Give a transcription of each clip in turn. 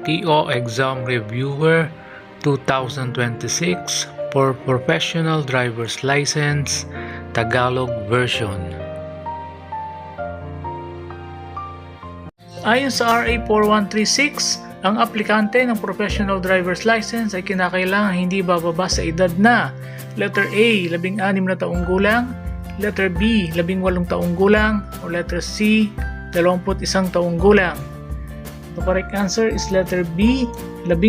LTO Exam Reviewer 2026 for Professional Driver's License Tagalog version. Ayon sa RA 4136, ang aplikante ng Professional Driver's License ay kinakailangan hindi bababa sa edad na Letter A, 16 na taong gulang, Letter B, 18 taong gulang, o Letter C, 21 taong gulang. The correct answer is letter B, 18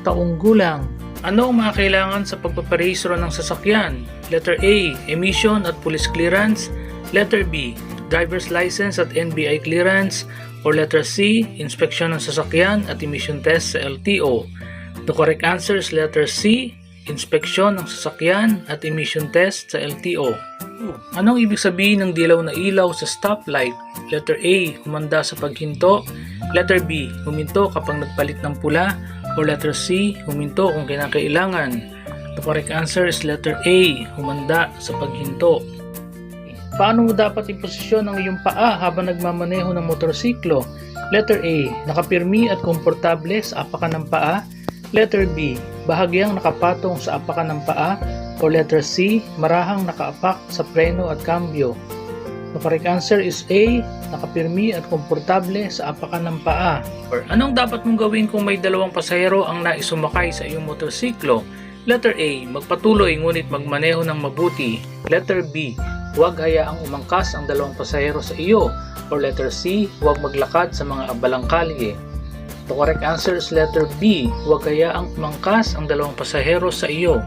taong gulang. Ano ang mga kailangan sa pagpaparehistro ng sasakyan? Letter A, emission at police clearance. Letter B, driver's license at NBI clearance. Or letter C, inspeksyon ng sasakyan at emission test sa LTO. The correct answer is letter C, inspeksyon ng sasakyan at emission test sa LTO. Anong ibig sabihin ng dilaw na ilaw sa stoplight? Letter A, humanda sa paghinto. Letter B, huminto kapag nagpalit ng pula. Or letter C, huminto kung kinakailangan. The correct answer is letter A, humanda sa paghinto. Paano mo dapat iposisyon ang iyong paa habang nagmamaneho ng motorsiklo? Letter A, nakapirmi at komportable sa apakan ng paa. Letter B, bahagyang nakapatong sa apakan ng paa. O letter C, marahang nakaapak sa preno at kambyo. The correct answer is A, nakapirmi at komportable sa apakan ng paa. Or anong dapat mong gawin kung may dalawang pasahero ang naisumakay sa iyong motorsiklo? Letter A, magpatuloy ngunit magmaneho ng mabuti. Letter B, huwag hayaang umangkas ang dalawang pasahero sa iyo. Or letter C, huwag maglakad sa mga abalang kalye. The correct answer is letter B, huwag hayaang umangkas ang dalawang pasahero sa iyo.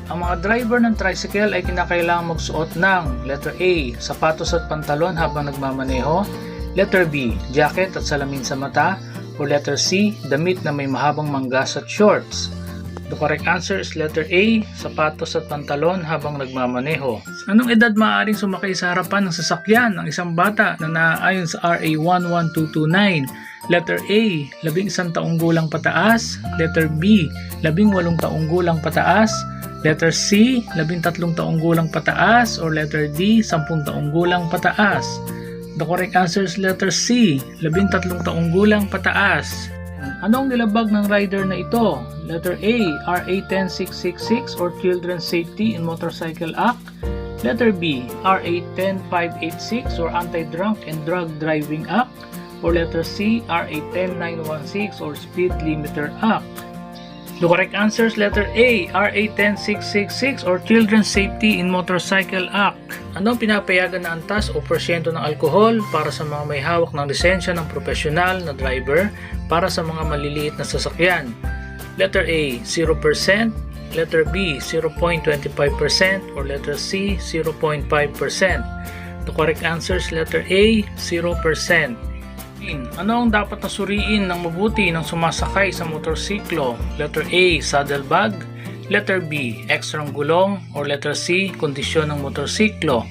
Ang mga driver ng tricycle ay kinakailangang magsuot ng letter A, sapatos at pantalon habang nagmamaneho. Letter B, jacket at salamin sa mata. O letter C, damit na may mahabang manggas at shorts. The correct answer is letter A, sapatos at pantalon habang nagmamaneho. Anong edad maaaring sumakay sa harapan ng sasakyan ng isang bata na naaayon sa RA 11229? Letter A, 11 taong gulang pataas. Letter B, 18 taong gulang pataas. Letter C, 13 taong gulang pataas. Or letter D, 10 taong gulang pataas. The correct answer is letter C, 13 taong gulang pataas. Anong nilabag ng rider na ito? Letter A, RA 10666 or Children's Safety in Motorcycle Act. Letter B, RA 10586 or Anti-Drunk and Drug Driving Act. Or letter C, RA 10916 or Speed Limiter Act. The correct answer is letter A, RA 10666 or Children's Safety in Motorcycle Act. Anong pinapayagan na antas o porsyento ng alkohol para sa mga may hawak ng lisensya ng profesional na driver para sa mga maliliit na sasakyan? Letter A, 0%, letter B, 0.25%, or letter C, 0.5%. The correct answer is letter A, 0%. Ano ang dapat na suriin ng mabuti ng sumasakay sa motorsiklo? Letter A, saddlebag. Letter B, ekstrang gulong. Or letter C, kondisyon ng motorsiklo.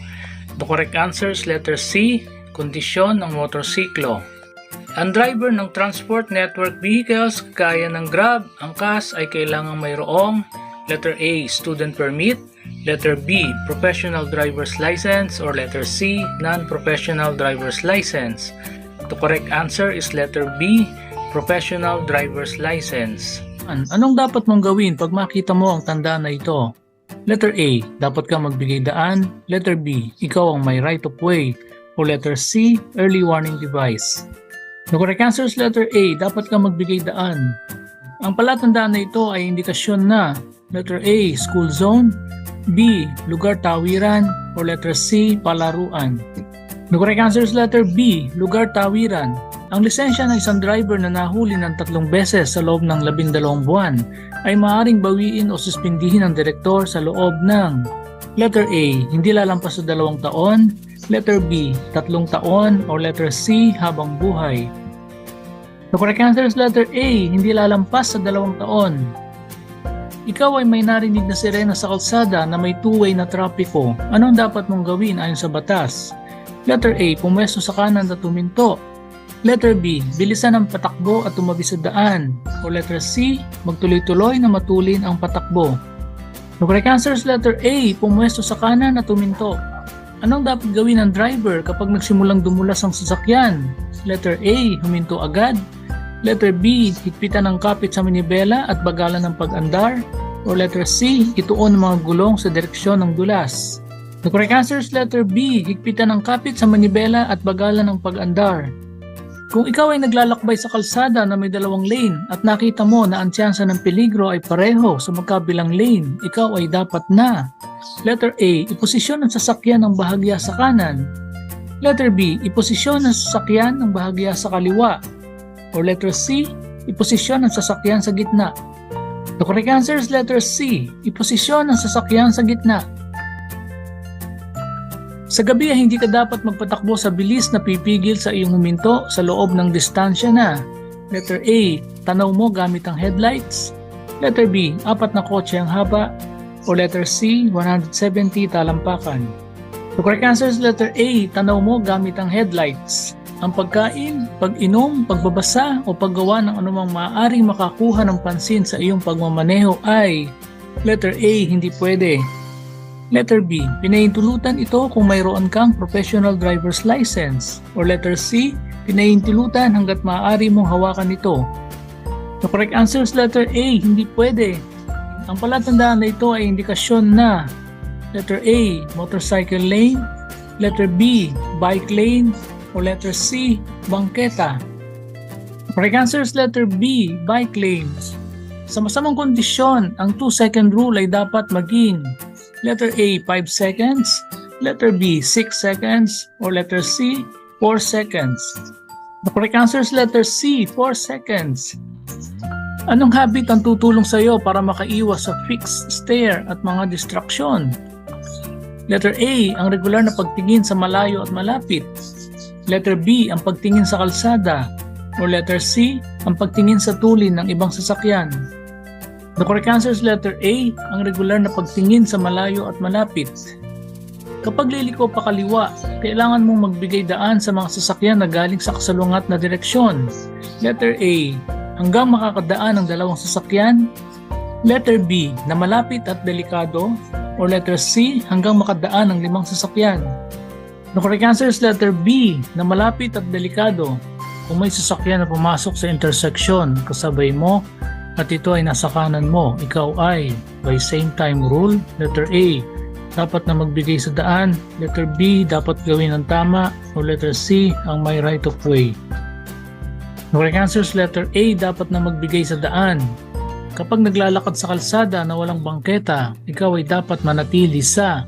The correct answer is letter C, kondisyon ng motorsiklo. Ang driver ng transport network vehicles kaya ng Grab, angkas ay kailangang mayroong letter A, student permit. Letter B, professional driver's license. Or letter C, non-professional driver's license. The correct answer is letter B, professional driver's license. Anong dapat mong gawin pag makita mo ang tanda na ito? Letter A, dapat kang magbigay daan. Letter B, ikaw ang may right of way. O letter C, early warning device. The correct answer is letter A, dapat kang magbigay daan. Ang palatandaan na ito ay indikasyon na letter A, school zone. B, lugar tawiran. O letter C, palaruan. The correct answer is letter B, lugar tawiran. Ang lisensya ng isang driver na nahuli ng 3 beses sa loob ng 12 buwan ay maaaring bawiin o suspindihin ng direktor sa loob ng letter A, hindi lalampas sa 2 taon, letter B, 3 taon, or letter C, habang buhay. The correct answer is letter A, hindi lalampas sa 2 taon. Ikaw ay may narinig na sirena sa kalsada na may two-way na trapiko. Anong dapat mong gawin ayon sa batas? Letter A, pumwesto sa kanan at tuminto. Letter B, bilisan ang patakbo at tumabi sa daan. O letter C, magtuloy-tuloy na matulin ang patakbo. The correct answer is letter A, pumwesto sa kanan at tuminto. Anong dapat gawin ng driver kapag nagsimulang dumulas ang sasakyan? Letter A, huminto agad. Letter B, higpitan ng kapit sa manibela at bagalan ng pag-andar. Or letter C, ituon ang mga gulong sa direksyon ng dulas. The correct answer is letter B, higpitan ng kapit sa manibela at bagalan ng pag-andar. Kung ikaw ay naglalakbay sa kalsada na may dalawang lane at nakita mo na ang tsansa ng peligro ay pareho sa magkabilang lane, ikaw ay dapat na: letter A, iposisyon ang sasakyan ng bahagya sa kanan. Letter B, iposisyon ang sasakyan ng bahagya sa kaliwa. Or letter C, iposisyon ang sasakyan sa gitna. The correct answer is letter C, iposisyon ang sasakyan sa gitna. Sa gabi ay hindi ka dapat magpatakbo sa bilis na pipigil sa iyong huminto sa loob ng distansya na: letter A, tanaw mo gamit ang headlights. Letter B, 4 na kotse ang haba. O letter C, 170 talampakan. The correct answer is letter A, tanaw mo gamit ang headlights. Ang pagkain, pag-inom, pagbabasa o paggawa ng anumang maaaring makakuha ng pansin sa iyong pagmamaneho ay: letter A, hindi pwede. Letter B, pinahintulutan ito kung mayroon kang professional driver's license. Or letter C, pinahintulutan hanggat maaari mong hawakan ito. The correct answer is letter A, hindi pwede. Ang palatandaan na ito ay indikasyon na: letter A, motorcycle lane. Letter B, bike lane. O letter C, bangketa. The correct answer is letter B, bike lanes. Sa masamang kondisyon, ang 2-second rule ay dapat maging: letter A, 5 seconds. Letter B, 6 seconds. Or letter C, 4 seconds. The correct answer is letter C, 4 seconds. Anong habit ang tutulong sa iyo para makaiwas sa fixed stare at mga distraksyon? Letter A, ang regular na pagtingin sa malayo at malapit. Letter B, ang pagtingin sa kalsada. Or letter C, ang pagtingin sa tulin ng ibang sasakyan. The correct answer is letter A, ang regular na pagtingin sa malayo at malapit. Kapag liliko pa kaliwa, kailangan mong magbigay daan sa mga sasakyan na galing sa kasalungat na direksyon. Letter A, hanggang makakadaan ng dalawang sasakyan. Letter B, na malapit at delikado. Or letter C, hanggang makadaan ng 5 sasakyan. The correct answer is letter B, na malapit at delikado. Kung may sasakyan na pumasok sa intersection kasabay mo at ito ay nasa kanan mo, ikaw ay by same time rule. Letter A, dapat na magbigay sa daan. Letter B, dapat gawin ang tama. O letter C, ang may right of way. The correct answer is letter A, dapat na magbigay sa daan. Kapag naglalakad sa kalsada na walang bangketa, ikaw ay dapat manatili sa: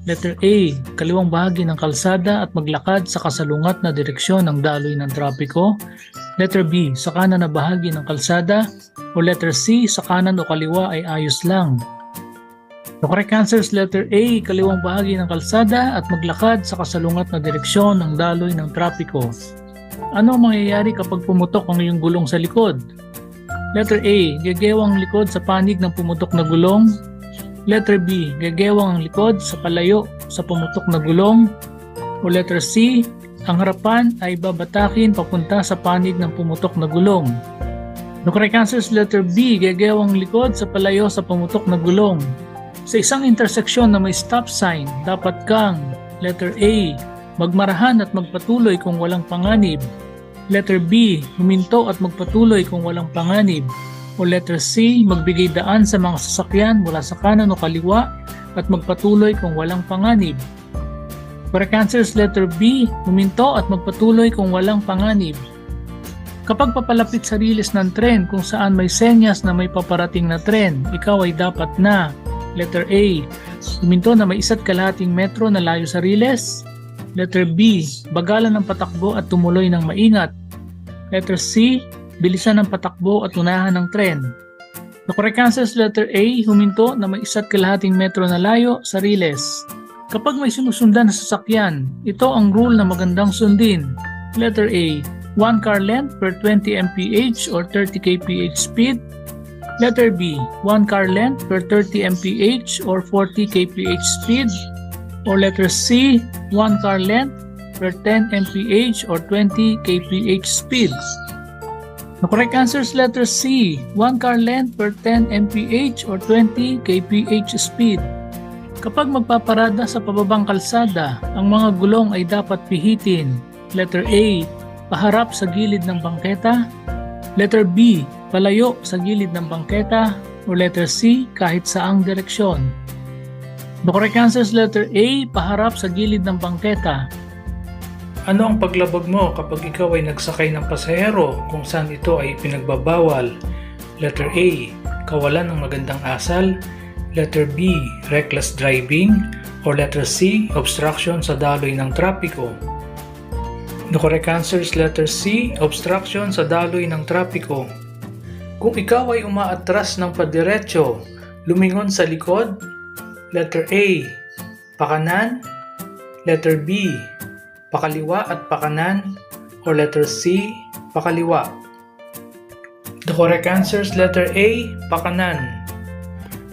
letter A, kaliwang bahagi ng kalsada at maglakad sa kasalungat na direksyon ng daloy ng trapiko. Letter B, sa kanan na bahagi ng kalsada. O letter C, sa kanan o kaliwa ay ayos lang. The correct answer is letter A, kaliwang bahagi ng kalsada at maglakad sa kasalungat na direksyon ng daloy ng trapiko. Ano ang mangyayari kapag pumutok ang iyong gulong sa likod? Letter A, gegewang likod sa panig ng pumutok na gulong. Letter B, gegewang ang likod sa palayo sa pumutok na gulong. O letter C, ang harapan ay babatakin papunta sa panig ng pumutok na gulong. The correct answer is letter B, gegewang likod sa palayo sa pumutok na gulong. Sa isang interseksyon na may stop sign, dapat kang: letter A, magmarahan at magpatuloy kung walang panganib. Letter B, huminto at magpatuloy kung walang panganib. O letter C, magbigay daan sa mga sasakyan mula sa kanan o kaliwa at magpatuloy kung walang panganib. Correct answer is letter B, huminto at magpatuloy kung walang panganib. Kapag papalapit sa riles ng tren kung saan may senyas na may paparating na tren, ikaw ay dapat na: letter A, huminto na may 1.5 metro na layo sa riles. Letter B, bagalan ng patakbo at tumuloy ng maingat. Letter C, bilisan ng patakbo at unahan ng tren. The correct answer is letter A, huminto na may 1.5 metro na layo sa riles. Kapag may sinusundan na sasakyan, ito ang rule na magandang sundin. Letter A, 1 car length per 20 mph or 30 kph speed. Letter B, 1 car length per 30 mph or 40 kph speed. Or letter C, 1 car length per 10 mph or 20 kph speed. The correct answer is letter C, 1 car length per 10 mph or 20 kph speed. Kapag magpaparada sa pababang kalsada, ang mga gulong ay dapat pihitin. Letter A, paharap sa gilid ng bangketa. Letter B, palayo sa gilid ng bangketa. O letter C, kahit saang direksyon. The correct answer is letter A, paharap sa gilid ng bangketa. Ano ang paglabag mo kapag ikaw ay nagsakay ng pasahero kung saan ito ay pinagbabawal? Letter A, kawalan ng magandang asal. Letter B, reckless driving. Or letter C, obstruction sa daloy ng trapiko. The correct answer is letter C, obstruction sa daloy ng trapiko. Kung ikaw ay umaatras ng padiretso, lumingon sa likod. Letter A, pakanan. Letter B, pakaliwa at pakanan. Or letter C, pakaliwa. The correct answer is letter A, pakanan.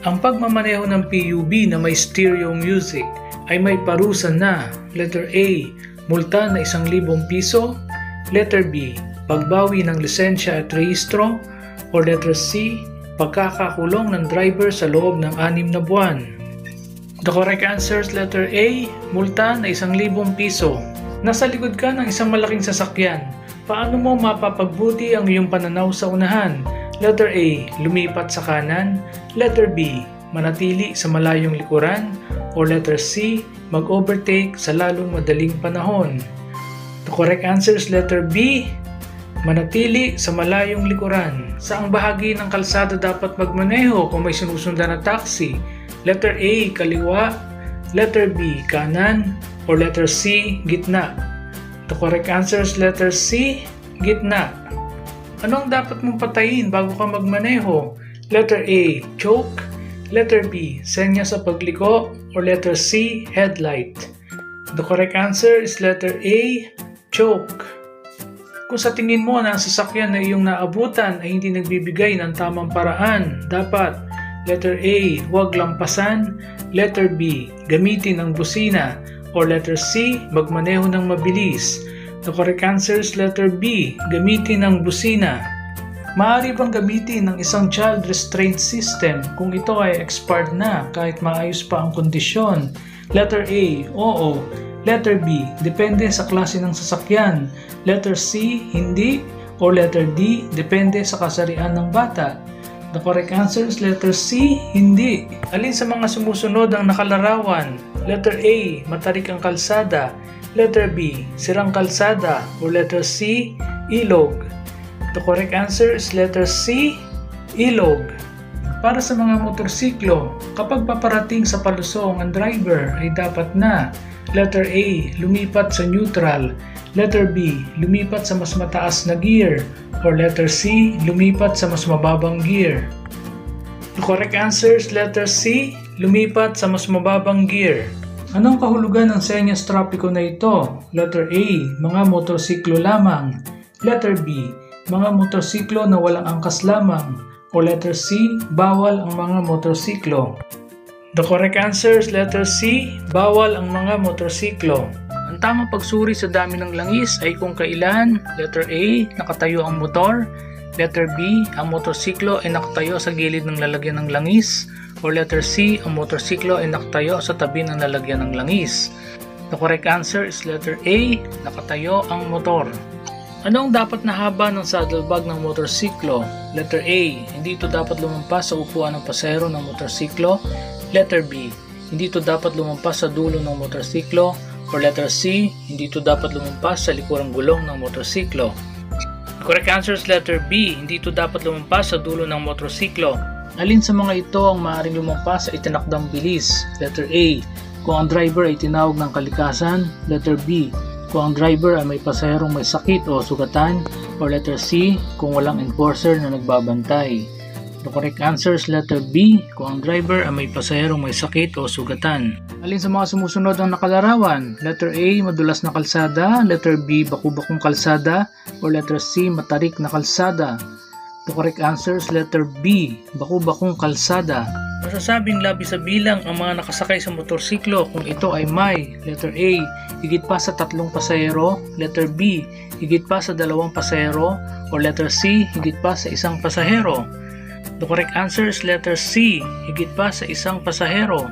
Ang pagmamaneho ng PUV na may stereo music ay may parusa na. Letter A, multa na 1,000 piso. Letter B, pagbawi ng lisensya at rehistro. Or letter C, pagkakakulong ng driver sa loob ng 6 na buwan. The correct answer is letter A, multa na 1,000 piso. Nasa likod ka ng isang malaking sasakyan. Paano mo mapapagbuti ang iyong pananaw sa unahan? Letter A, lumipat sa kanan. Letter B, manatili sa malayong likuran. Or letter C, mag-overtake sa lalong madaling panahon. The correct answer is letter B, manatili sa malayong likuran. Saang bahagi ng kalsada dapat magmaneho kung may sinusundan na taxi? Letter A, kaliwa. Letter B, kanan. Or letter C, gitna. The correct answer is letter C, gitna. Ano ang dapat mong patayin bago ka magmaneho? Letter A, choke. Letter B, senya sa pagliko. Or letter C, headlight. The correct answer is letter A, choke. Kung sa tingin mo na ang sasakyan na iyong naabutan ay hindi nagbibigay ng tamang paraan, dapat letter A, huwag lampasan. Letter B, gamitin ang busina. Or letter C, magmaneho ng mabilis. The correct answer is letter B, gamitin ang busina. Maaari bang gamitin ng isang child restraint system kung ito ay expired na kahit maayos pa ang kondisyon? Letter A, oo. Letter B, depende sa klase ng sasakyan. Letter C, hindi. Or letter D, depende sa kasarian ng bata. The correct answer is letter C, hindi. Alin sa mga sumusunod ang nakalarawan? Letter A, matarik ang kalsada. Letter B, sirang kalsada. Or letter C, ilog. The correct answer is letter C, ilog. Para sa mga motorsiklo, kapag paparating sa palusong ang driver ay dapat na letter A, lumipat sa neutral. Letter B, lumipat sa mas mataas na gear. Or letter C, lumipat sa mas mababang gear. The correct answer is letter C, lumipat sa mas mababang gear. Anong kahulugan ng senyas trapiko na ito? Letter A, mga motorsiklo lamang. Letter B, mga motorsiklo na walang angkas lamang. O letter C, bawal ang mga motorsiklo. The correct answer is letter C, bawal ang mga motorsiklo. Ang tamang pagsuri sa dami ng langis ay kung kailan. Letter A, nakatayo ang motor. Letter B, ang motorsiklo ay nakatayo sa gilid ng lalagyan ng langis. Or letter C, ang motorsiklo ay nakatayo sa tabi ng lalagyan ng langis. The correct answer is letter A, nakatayo ang motor. Ano ang dapat na haba ng saddlebag ng motorsiklo? Letter A, hindi ito dapat lumampas sa upuan ng pasahero ng motorsiklo. Letter B, hindi ito dapat lumampas sa dulo ng motorsiklo. Or letter C, hindi ito dapat lumampas sa likurang gulong ng motorsiklo. The correct answer is letter B, hindi ito dapat lumampas sa dulo ng motorsiklo. Alin sa mga ito ang maaaring lumampas sa itinakdang bilis? Letter A, kung ang driver ay tinawag ng kalikasan. Letter B, kung ang driver ay may pasaherong may sakit o sugatan. Or letter C, kung walang enforcer na nagbabantay. The correct answer is letter B, kung ang driver ay may pasaherong may sakit o sugatan. Alin sa mga sumusunod ang nakalarawan? Letter A, madulas na kalsada. Letter B, baku-bakong kalsada. Or letter C, matarik na kalsada. The correct answer is letter B, baku-bakong kalsada. Masasabing labis sa bilang ang mga nakasakay sa motorsiklo kung ito ay may. Letter A, higit pa sa 3 pasahero. Letter B, higit pa sa 2 pasahero. Or letter C, higit pa sa 1 pasahero. The correct answer is letter C, higit pa sa 1 pasahero.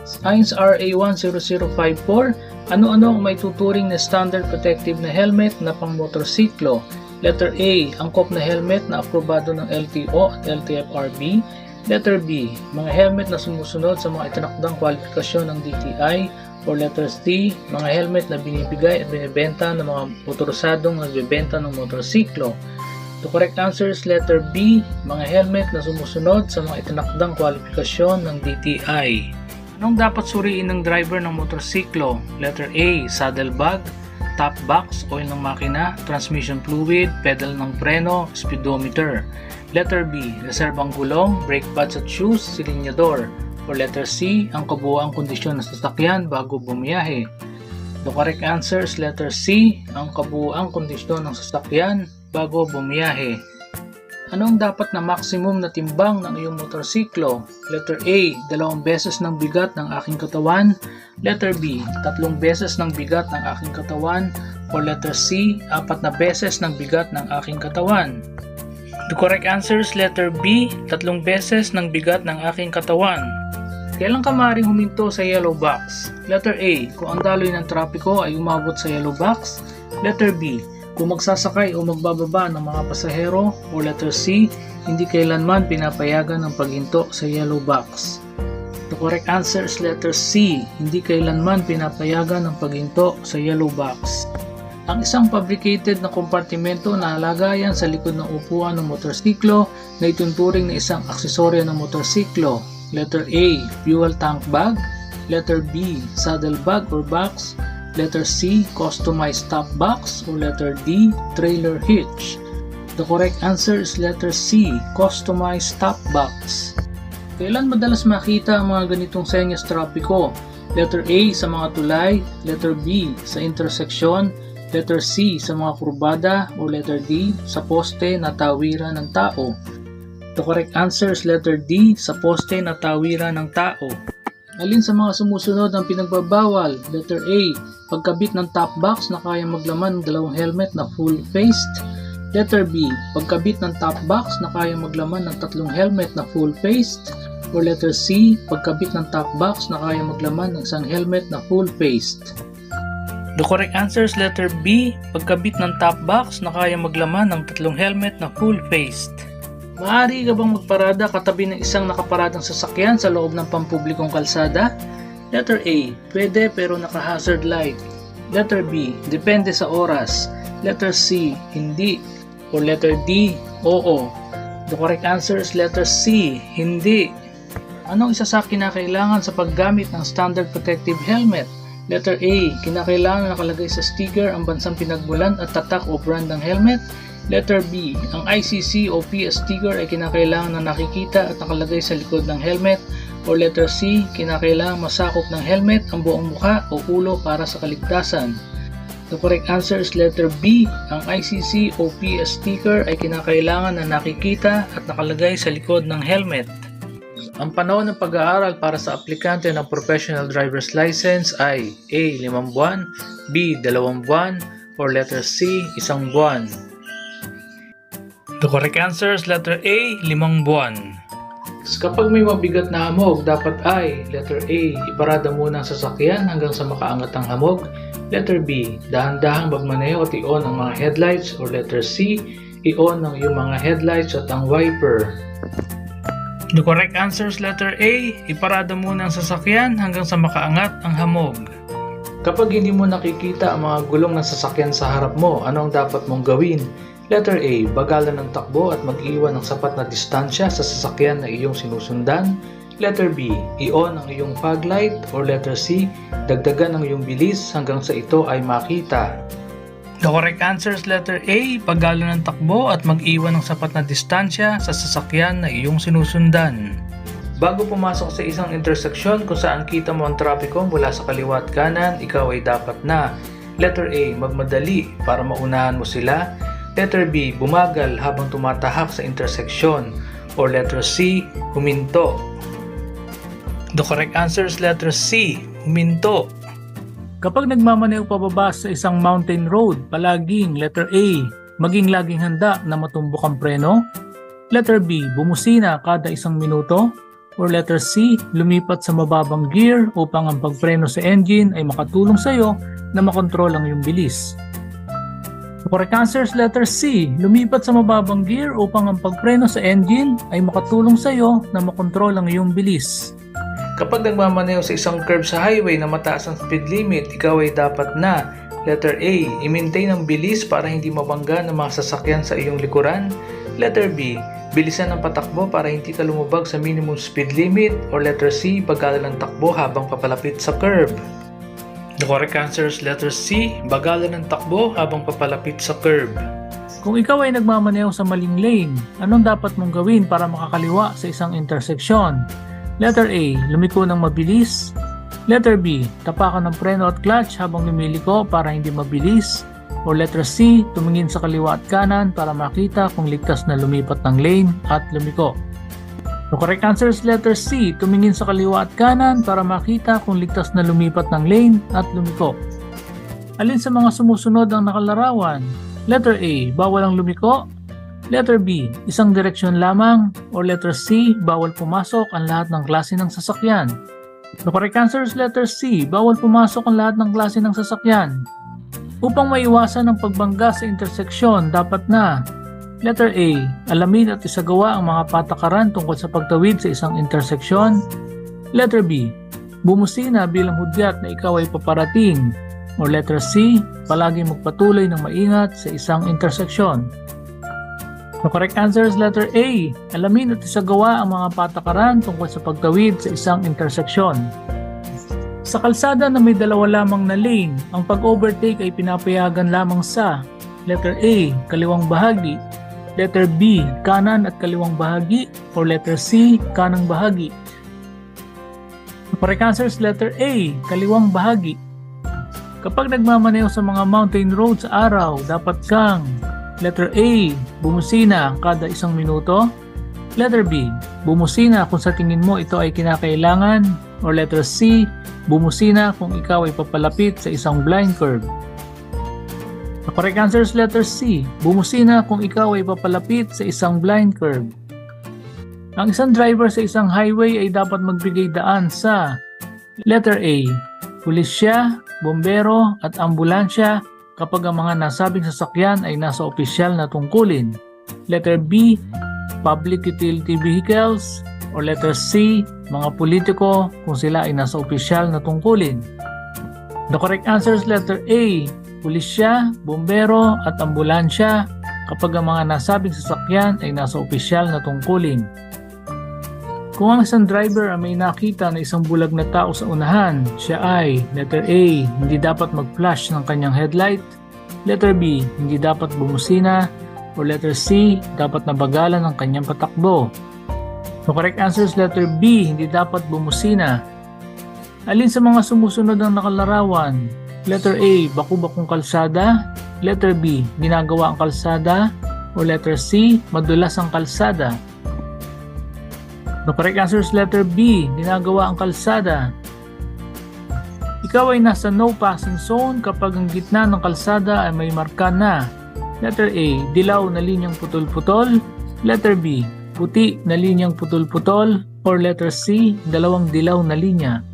Science RA 10054, Ano-ano ang may tuturing na standard protective na helmet na pang motorsiklo? Letter A, angkop na helmet na aprobado ng LTO at LTFRB. Letter B, mga helmet na sumusunod sa mga itinakdang kwalifikasyon ng DTI. Or letter C, mga helmet na binibigay at binibenta ng mga motorisadong nagbebenta ng motorsiklo. The correct answer is letter B, mga helmet na sumusunod sa mga itinakdang kwalifikasyon ng DTI. Anong dapat suriin ng driver ng motorsiklo? Letter A, saddle bag, top box, oil ng makina, transmission fluid, pedal ng preno, speedometer. Letter B, reserbang gulong, brake pads at shoes, silinyador. Or letter C, ang kabuuang kondisyon ng sasakyan bago bumiyahe. The correct answer is letter C, ang kabuuang kondisyon ng sasakyan bago bumiyahe. Anong dapat na maximum na timbang ng iyong motorsiklo? Letter A, 2 beses ng bigat ng aking katawan. Letter B, 3 beses ng bigat ng aking katawan. Or letter C, 4 na beses ng bigat ng aking katawan. The correct answer is letter B, 3 beses ng bigat ng aking katawan. Kailan ka maaaring huminto sa yellow box? Letter A, kung ang daloy ng trapiko ay umabot sa yellow box. Letter B, kung magsasakay o magbababa ng mga pasahero. O letter C, hindi kailanman pinapayagan ng paghinto sa yellow box. The correct answer is letter C, hindi kailanman pinapayagan ng paghinto sa yellow box. Ang isang fabricated na kompartimento na lagayan sa likod ng upuan ng motorsiklo na itunturing na isang aksesorya ng motorsiklo. Letter A, fuel tank bag. Letter B, saddle bag or box. Letter C, customized top box. Or letter D, trailer hitch. The correct answer is letter C, customized top box. Kailan madalas makita ang mga ganitong senyas trapiko? Letter A, sa mga tulay. Letter B, sa interseksyon. Letter C, sa mga kurbada. O letter D, sa poste na tawiran ng tao. The correct answer is letter D, sa poste na tawiran ng tao. Alin sa mga sumusunod ang pinagbabawal? Letter A, pagkabit ng top box na kaya maglaman ng 2 helmet na full-faced. Letter B, pagkabit ng top box na kaya maglaman ng 3 helmet na full-faced. Or letter C, pagkabit ng top box na kaya maglaman ng 1 helmet na full-faced. The correct answer is letter B, pagkabit ng top box na kaya maglaman ng 3 helmet na full-faced. Maaari ka bang magparada katabi ng isang nakaparadang sasakyan sa loob ng pampublikong kalsada? Letter A, pwede pero naka-hazard light. Letter B, depende sa oras. Letter C, hindi. Or letter D, oo. The correct answer is letter C, hindi. Anong isa sa kinakailangan sa paggamit ng standard protective helmet? Letter A, kinakailangan nakalagay sa sticker ang bansang pinagmulan at tatak o brand ng helmet. Letter B, ang ICC o PS sticker ay kinakailangan na nakikita at nakalagay sa likod ng helmet. O letter C, kinakailangan masakop ng helmet ang buong mukha o ulo para sa kaligtasan. The correct answer is letter B, ang ICC o PS sticker ay kinakailangan na nakikita at nakalagay sa likod ng helmet. Ang panahon ng pag-aaral para sa aplikante ng professional driver's license ay A, 5 buwan, B, 2 buwan, or letter C, 1 buwan. The correct answer is letter A, 5 buwan. Kapag may mabigat na hamog, dapat ay letter A, iparada muna ang sasakyan hanggang sa makaangat ang hamog. Letter B, dahan-dahang magmaneho at i-on ang mga headlights. Or letter C, i-on ang iyong mga headlights at ang wiper. The correct answer is letter A, iparada muna ang sasakyan hanggang sa makaangat ang hamog. Kapag hindi mo nakikita ang mga gulong ng sasakyan sa harap mo, ano ang dapat mong gawin? Letter A, bagalan ng takbo at mag-iwan ng sapat na distansya sa sasakyan na iyong sinusundan. Letter B, i-on ang iyong fog light. Or letter C, dagdagan ang iyong bilis hanggang sa ito ay makita. The correct answer is letter A, bagalan ng takbo at mag-iwan ng sapat na distansya sa sasakyan na iyong sinusundan. Bago pumasok sa isang interseksyon kung saan kita mo ang trapiko mula sa kaliwa at kanan, ikaw ay dapat na letter A, magmadali para maunahan mo sila. Letter B, bumagal habang tumatahak sa interseksyon. Or letter C, huminto. The correct answer is letter C, huminto. Kapag nagmamaneho pababa sa isang mountain road, palaging letter A, maging laging handa na matumbok ang preno. Letter B, bumusina kada 1 minuto. Or letter C, lumipat sa mababang gear upang ang pagpreno sa engine ay makatulong sa iyo na makontrol ang iyong bilis. The correct answer is letter C, lumipat sa mababang gear upang ang pagpreno sa engine ay makatulong sa iyo na makontrol ang iyong bilis. Kapag nagmamaneho sa isang curve sa highway na mataas ang speed limit, ikaw ay dapat na letter A, i-maintain ang bilis para hindi mabangga ng mga sasakyan sa iyong likuran. Letter B, bilisan ang patakbo para hindi ka lumubag sa minimum speed limit. Or letter C, bagalan ang takbo habang papalapit sa curve. The correct answer is letter C, bagalan ang takbo habang papalapit sa curve. Kung ikaw ay nagmamaneho sa maling lane, anong dapat mong gawin para makakaliwa sa isang interseksyon? Letter A, lumiko ng mabilis. Letter B, tapakan ng preno at clutch habang lumiliko para hindi mabilis. Or letter C, tumingin sa kaliwa at kanan para makita kung ligtas na lumipat ng lane at lumiko. The correct answer is letter C, tumingin sa kaliwa at kanan para makita kung ligtas na lumipat ng lane at lumiko. Alin sa mga sumusunod ang nakalarawan? Letter A, bawal ang lumiko. Letter B, isang direksyon lamang. Or letter C, bawal pumasok ang lahat ng klase ng sasakyan. The correct answer is letter C, bawal pumasok ang lahat ng klase ng sasakyan. Upang maiwasan ang pagbangga sa interseksyon, dapat na letter A, alamin at isagawa ang mga patakaran tungkol sa pagtawid sa isang interseksyon. Letter B, bumusina bilang hudyat na ikaw ay paparating. Or letter C, palagi magpatuloy ng maingat sa isang interseksyon. The correct answer is letter A, alamin at isagawa ang mga patakaran tungkol sa pagtawid sa isang interseksyon. Sa kalsada na may dalawa lamang na lane, ang pag-overtake ay pinapayagan lamang sa letter A, kaliwang bahagi. Letter B, kanan at kaliwang bahagi. Or letter C, kanang bahagi. The correct answer is letter A, kaliwang bahagi. Kapag nagmamaneho sa mga mountain road sa araw, dapat kang letter A, bumusina kada 1 minuto. Letter B, bumusina kung sa tingin mo ito ay kinakailangan. Or letter C, bumusina kung ikaw ay papalapit sa isang blind curve. The correct answer is letter C, bumusina kung ikaw ay papalapit sa isang blind curve. Ang isang driver sa isang highway ay dapat magbigay daan sa letter A, pulisya, bombero at ambulansya kapag ang mga nasabing sasakyan ay nasa opisyal na tungkulin. Letter B, public utility vehicles. Or letter C, mga politiko kung sila ay nasa opisyal na tungkulin. The correct answer is letter A, pulisya, bombero at ambulansya kapag ang mga nasabing sasakyan ay nasa opisyal na tungkulin. Kung ang isang driver ay may nakita na isang bulag na tao sa unahan, siya ay letter A, hindi dapat mag-flash ng kanyang headlight. Letter B, hindi dapat bumusina. Or letter C, dapat nabagalan ang kanyang patakbo. The correct answer is letter B, hindi dapat bumusina. Alin sa mga sumusunod ang nakalarawan? Letter A, baku-bakong kalsada. Letter B, ginagawa ang kalsada. Or letter C, madulas ang kalsada. The correct answer is letter B, ginagawa ang kalsada. Ikaw ay nasa no passing zone kapag ang gitna ng kalsada ay may marka na letter A, dilaw na linyang putol-putol. Letter B, puti na linyang putol-putol. Or letter C, dalawang dilaw na linya.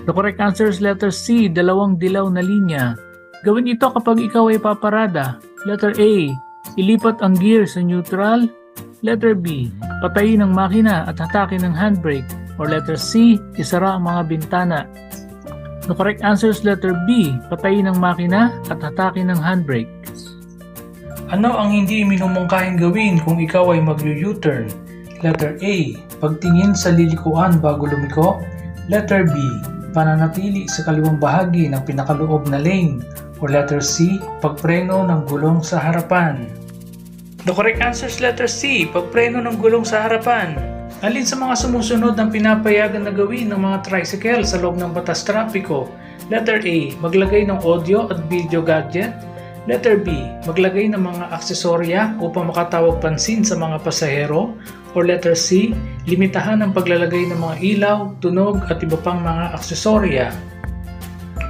The correct answer is letter C, dalawang dilaw na linya. Gawin ito kapag ikaw ay paparada. Letter A, ilipat ang gear sa neutral. Letter B, patayin ang makina at hatakin ang handbrake. Or letter C, isara ang mga bintana. The correct answer is letter B, patayin ang makina at hatakin ang handbrake. Ano ang hindi minumungkahing gawin kung ikaw ay mag-U-turn? Letter A, pagtingin sa lilikuan bago lumiko. Letter B, pananatili sa kaliwang bahagi ng pinakaloob na lane. Or letter C, pagpreno ng gulong sa harapan. The correct answer is letter C, pagpreno ng gulong sa harapan. Alin sa mga sumusunod ang pinapayagan na gawin ng mga tricycle sa loob ng batas trapiko? Letter A, maglagay ng audio at video gadget. Letter B, maglagay ng mga aksesorya upang makatawag pansin sa mga pasahero. Or letter C, limitahan ang paglalagay ng mga ilaw, tunog at iba pang mga aksesorya.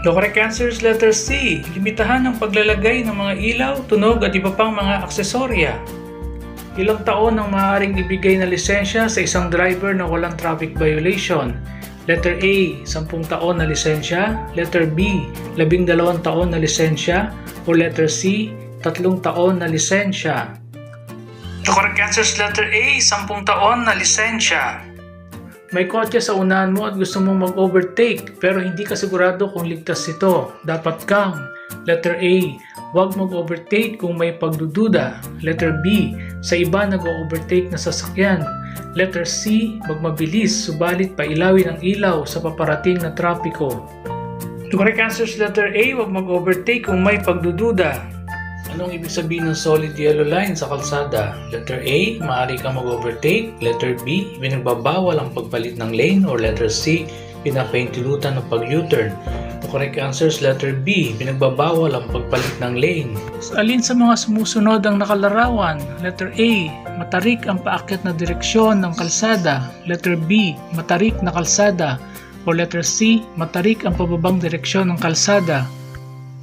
The correct answer is letter C, limitahan ang paglalagay ng mga ilaw, tunog at iba pang mga aksesorya. Ilang taon ang maaaring ibigay na lisensya sa isang driver na walang traffic violation? Letter A, 10 taon na lisensya. Letter B, 12 taon na lisensya. O letter C, 3 taon na lisensya. The correct answer is letter A, 10 taon na lisensya. May kotse sa unahan mo at gusto mong mag-overtake pero hindi ka sigurado kung ligtas ito. Dapat kang letter A, huwag mag-overtake kung may pagdududa. Letter B, sa iba nag-overtake na sasakyan. Letter C, magmabilis subalit pailawin ang ilaw sa paparating na trapiko. The correct answer is letter A, huwag mag-overtake kung may pagdududa. Anong ibig sabihin ng solid yellow line sa kalsada? Letter A, maaari kang mag-overtake. Letter B, pinagbabawal ang pagpalit ng lane. Or letter C, pinapahintilutan ng pag-U-turn. The correct answer is letter B, pinagbabawal ang pagpalit ng lane. Alin sa mga sumusunod ang nakalarawan? Letter A, matarik ang paakyat na direksyon ng kalsada. Letter B, matarik na kalsada. O letter C, matarik ang pababang direksyon ng kalsada.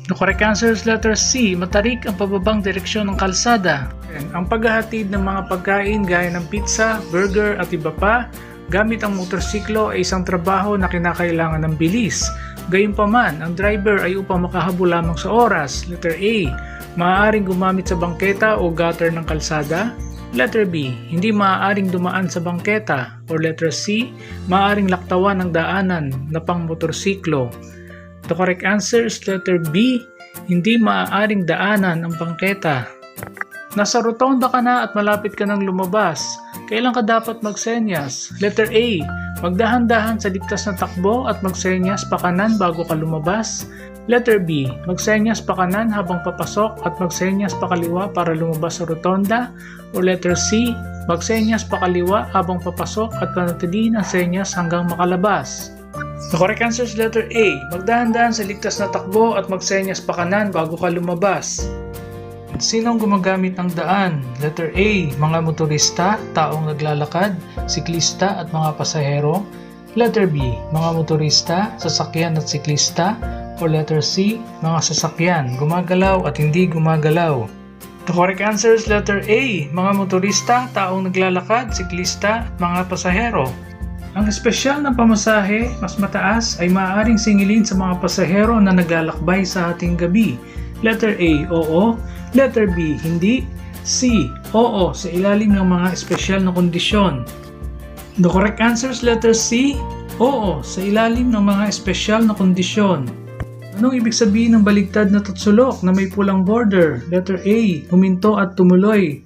The correct answer is letter C, matarik ang pababang direksyon ng kalsada. Ang paghahatid ng mga pagkain gaya ng pizza, burger at iba pa gamit ang motorsiklo ay isang trabaho na kinakailangan ng bilis. Gayunpaman, ang driver ay upang makahabol lamang sa oras. Letter A, maaaring gumamit sa bangketa o gutter ng kalsada. Letter B, hindi maaaring dumaan sa bangketa. Or letter C, maaaring laktawan ng daanan na pang motorsiklo. The correct answer is letter B, hindi maaaring daanan ang bangketa. Nasa rotonda ka na at malapit ka nang lumabas. Kailan ka dapat magsenyas? Letter A, magdahan-dahan sa ligtas na takbo at magsenyas pa kanan bago ka lumabas. Letter B, magsenyas pa kanan habang papasok at magsenyas pa kaliwa para lumabas sa rotonda. O letter C, magsenyas pa kaliwa habang papasok at panatilihin ang senyas hanggang makalabas. The correct answer is letter A, magdahan-dahan sa ligtas na takbo at magsenyas pa kanan bago ka lumabas. Sino ang gumagamit ng daan? Letter A, mga motorista, taong naglalakad, siklista at mga pasahero. Letter B, mga motorista, sasakyan at siklista. O letter C, mga sasakyan, gumagalaw at hindi gumagalaw. The correct answer is letter A, mga motorista, taong naglalakad, siklista at mga pasahero. Ang espesyal na pamasahe, mas mataas, ay maaaring singilin sa mga pasahero na naglalakbay sa ating gabi. Letter A, oo. Letter B, hindi. C, oo, sa ilalim ng mga espesyal na kondisyon. The correct answer is letter C, oo, sa ilalim ng mga espesyal na kondisyon. Anong ibig sabihin ng baligtad na tutsulok na may pulang border? Letter A, huminto at tumuloy.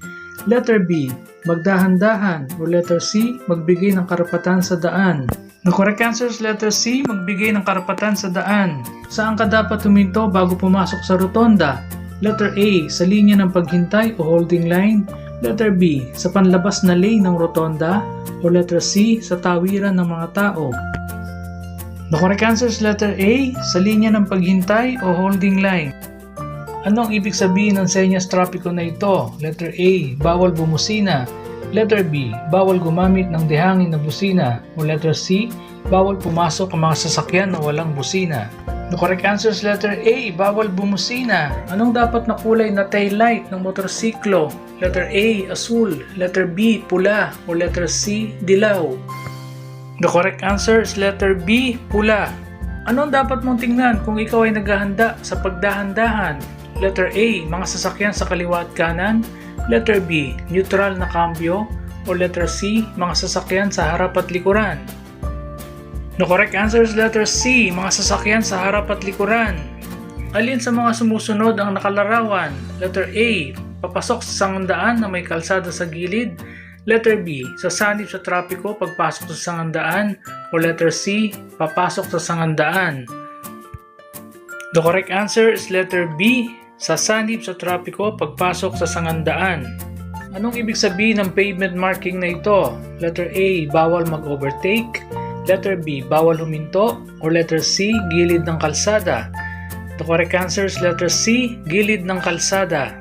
Letter B, magdahan-dahan. O letter C, magbigay ng karapatan sa daan. The correct answer is letter C, magbigay ng karapatan sa daan. Saan ka dapat huminto bago pumasok sa rotonda? Letter A, sa linya ng paghintay o holding line. Letter B, sa panlabas na lane ng rotonda. O letter C, sa tawiran ng mga tao. The correct answer is letter A, sa linya ng paghintay o holding line. Anong ibig sabihin ng senyas trapiko na ito? Letter A, bawal bumusina. Letter B, bawal gumamit ng dehangin na busina. O letter C, bawal pumasok ang mga sasakyan na walang busina. The correct answer is letter A, bawal bumusina. Anong dapat na kulay na tail light ng motorsiklo? Letter A, asul. Letter B, pula. O letter C, dilaw. The correct answer is letter B, pula. Anong dapat mong tingnan kung ikaw ay naghahanda sa pagdahan-dahan? Letter A, mga sasakyan sa kaliwa at kanan. Letter B, neutral na kambyo. O letter C, mga sasakyan sa harap at likuran. The correct answer is letter C, mga sasakyan sa harap at likuran. Alin sa mga sumusunod ang nakalarawan? Letter A, papasok sa sangandaan na may kalsada sa gilid. Letter B, sasanib sa trapiko pagpasok sa sangandaan. O letter C, papasok sa sangandaan. The correct answer is letter B, sasanib sa trapiko pagpasok sa sangandaan. Anong ibig sabihin ng pavement marking na ito? Letter A, bawal mag-overtake. Letter B, bawal huminto. Or letter C, gilid ng kalsada. The correct answer is letter C, gilid ng kalsada.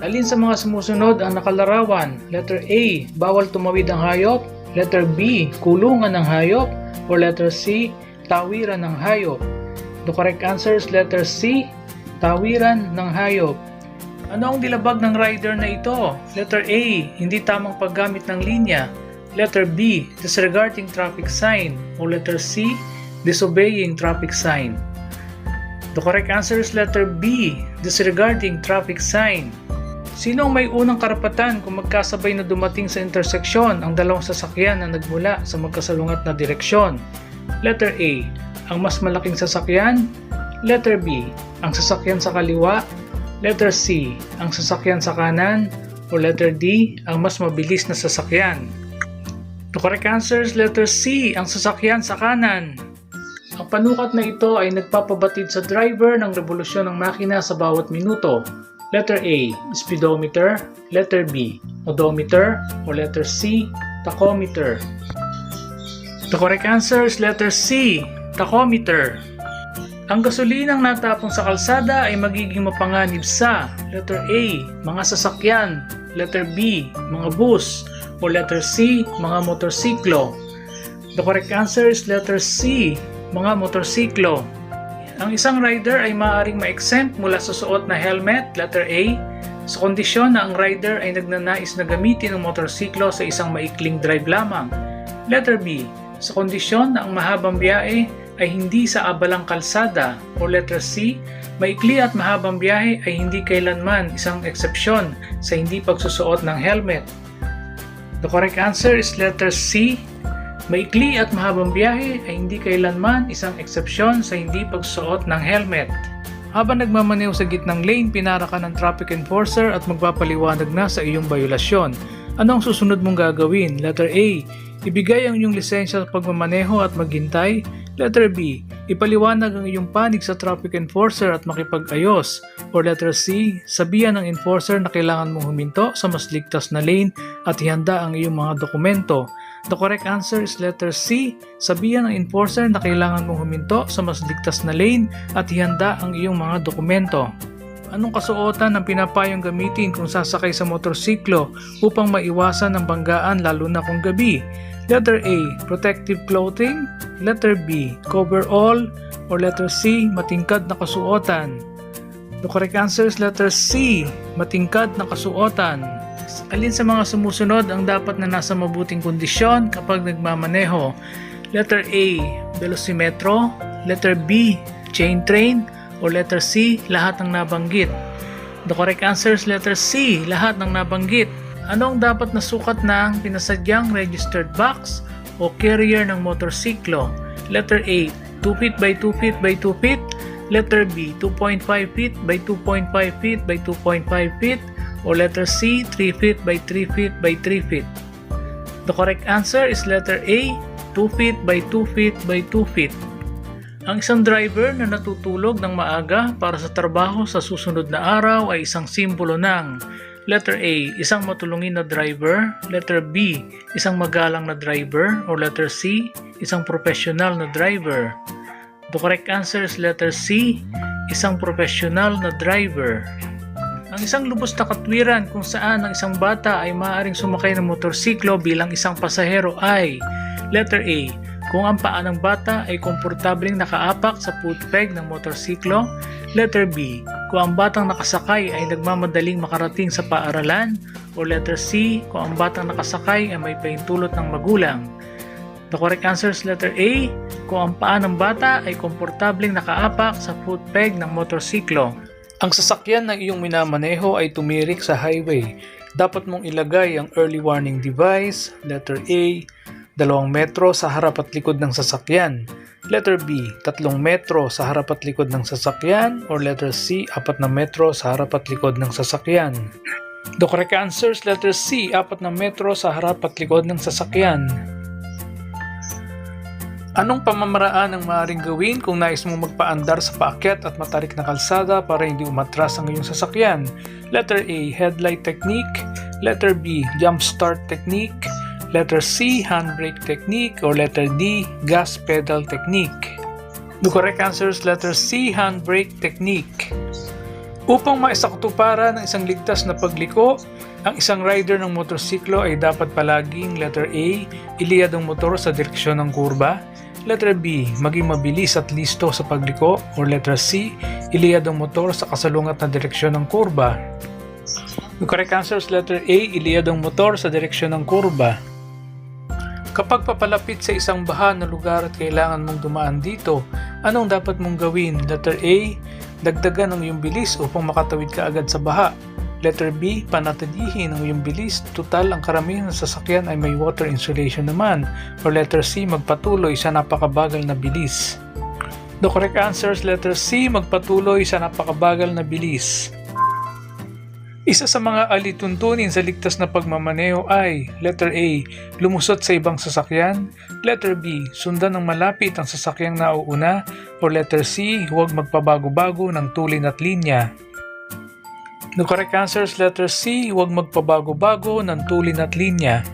Alin sa mga sumusunod ang nakalarawan? Letter A, bawal tumawid ang hayop. Letter B, kulungan ng hayop. Or letter C, tawiran ng hayop. The correct answer is letter C, tawiran ng hayop. Ano ang dilabag ng rider na ito? Letter A, hindi tamang paggamit ng linya. Letter B, disregarding traffic sign. O letter C, disobeying traffic sign. The correct answer is letter B, disregarding traffic sign. Sino ang may unang karapatan kung magkasabay na dumating sa interseksyon ang dalawang sasakyan na nagmula sa magkasalungat na direksyon? Letter A, ang mas malaking sasakyan. Letter B, ang sasakyan sa kaliwa. Letter C, ang sasakyan sa kanan. O letter D, ang mas mabilis na sasakyan. The correct answer is letter C, ang sasakyan sa kanan. Ang panukat na ito ay nagpapabatid sa driver ng revolusyon ng makina sa bawat minuto. Letter A, speedometer. Letter B, odometer. O letter C, tachometer. The correct answer is letter C, tachometer. Ang gasolinang natapon sa kalsada ay magiging mapanganib sa letter A, mga sasakyan. Letter B, mga bus. O letter C, mga motorsiklo. The correct answer is letter C, mga motorsiklo. Ang isang rider ay maaaring ma-exempt mula sa suot na helmet, letter A, sa kondisyon na ang rider ay nagnanais na gamitin ang motorsiklo sa isang maikling drive lamang. Letter B, sa kondisyon na ang mahabang biyahe ay hindi sa abalang kalsada. O letter C, maikli at mahabang biyahe ay hindi kailanman isang eksepsyon sa hindi pagsusuot ng helmet. The correct answer is letter C, maikli at mahabang biyahe ay hindi kailanman isang eksepsyon sa hindi pagsuot ng helmet. Habang nagmamaneho sa gitnang lane, pinara ka ng traffic enforcer at magpapaliwanag na sa iyong violasyon. Ano ang susunod mong gagawin? Letter A, ibigay ang iyong lisensya sa pagmamaneho at maghintay. Letter B, ipaliwanag ang iyong panig sa traffic enforcer at makipag-ayos. Or letter C, sabihan ng enforcer na kailangan mong huminto sa mas ligtas na lane at ihanda ang iyong mga dokumento. The correct answer is letter C, sabihan ng enforcer na kailangan mong huminto sa mas ligtas na lane at ihanda ang iyong mga dokumento. Anong kasuotan ang pinapayong gamitin kung sasakay sa motorsiklo upang maiwasan ang banggaan lalo na kung gabi? Letter A, protective clothing. Letter B, coverall. Or letter C, matingkad na kasuotan. The correct answer is letter C, matingkad na kasuotan. Alin sa mga sumusunod ang dapat na nasa mabuting kondisyon kapag nagmamaneho? Letter A, velocimetro. Letter B, chain train. O letter C, lahat ng nabanggit. The correct answer is letter C, lahat ng nabanggit. Ano ang dapat na sukat ng pinasadyang registered box o carrier ng motorsiklo? Letter A, 2 feet by 2 feet by 2 feet. Letter B, 2.5 feet by 2.5 feet by 2.5 feet. O letter C, 3 feet by 3 feet by 3 feet. The correct answer is letter A, 2 feet by 2 feet by 2 feet. Ang isang driver na natutulog ng maaga para sa trabaho sa susunod na araw ay isang simbolo ng letter A, isang matulungin na driver. Letter B, isang magalang na driver. O letter C, isang professional na driver. The correct answer is letter C, isang professional na driver. Ang isang lubos na katwiran kung saan ang isang bata ay maaaring sumakay ng motorsiklo bilang isang pasahero ay letter A, kung ang paa ng bata ay komportableng nakaapak sa footpeg ng motorsiklo. Letter B, kung ang batang nakasakay ay nagmamadaling makarating sa paaralan. O letter C, kung ang batang nakasakay ay may pahintulot ng magulang. The correct answer is letter A, kung ang paa ng bata ay komportableng nakaapak sa footpeg ng motorsiklo. Ang sasakyan na iyong minamaneho ay tumirik sa highway. Dapat mong ilagay ang early warning device. Letter A, 2 metro sa harap at likod ng sasakyan. Letter B, 3 metro sa harap at likod ng sasakyan. Or letter C, 4 metro sa harap at likod ng sasakyan. The correct answer is letter C, 4 metro sa harap at likod ng sasakyan. Anong pamamaraan ang maaaring gawin kung nais mong magpaandar sa paakyat at matarik na kalsada para hindi umatras ang iyong sasakyan? Letter A, headlight technique. Letter B, jump start technique. Letter C, handbrake technique. Or letter D, gas pedal technique. The correct answer is letter C, handbrake technique. Upang maisakatuparan ng isang ligtas na pagliko, ang isang rider ng motorsiklo ay dapat palaging letter A, iliyad ang motor sa direksyon ng kurba. Letter B, maging mabilis at listo sa pagliko. Or letter C, iliyad ang motor sa kasalungat na direksyon ng kurba. The correct answer is letter A, iliyad ang motor sa direksyon ng kurba. Kapag papalapit sa isang baha na lugar at kailangan mong dumaan dito, anong dapat mong gawin? Letter A, dagdagan ang iyong bilis upang makatawid ka agad sa baha. Letter B, panatilihin ang iyong bilis, tutal ang karamihan ng sasakyan ay may water insulation naman. Or letter C, magpatuloy sa napakabagal na bilis. The correct answer is letter C, magpatuloy sa napakabagal na bilis. Isa sa mga alituntunin sa ligtas na pagmamaneho ay letter A, lumusot sa ibang sasakyan, letter B, sundan ng malapit ang sasakyang nauuna, o letter C, huwag magpabago-bago ng tulin at linya. The correct answer is letter C, huwag magpabago-bago ng tulin at linya.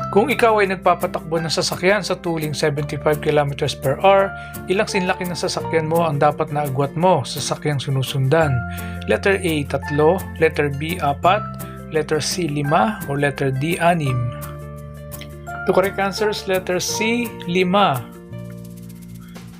Kung ikaw ay nagpapatakbo ng sasakyan sa tuling 75 km per hour, ilang sinlaki ng sasakyan mo ang dapat na agwat mo sa sasakyang sinusundan? Letter A, 3, letter B, 4, letter C, 5, o letter D, 6. The correct answer is letter C, 5.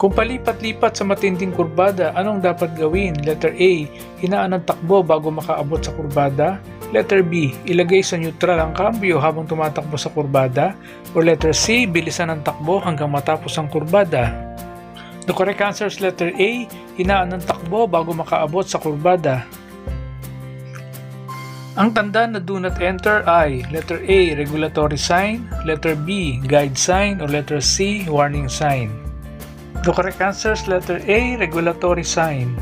Kung palipat-lipat sa matinding kurbada, anong dapat gawin? Letter A, hinaan ang takbo bago makaabot sa kurbada. Letter B, ilagay sa neutral ang kambyo habang tumatakbo sa kurbada. O letter C, bilisan ang takbo hanggang matapos ang kurbada. The correct answer is letter A, hinaan ang takbo bago makaabot sa kurbada. Ang tanda na do not enter ay letter A, regulatory sign, letter B, guide sign, o letter C, warning sign. The correct answer is letter A, regulatory sign.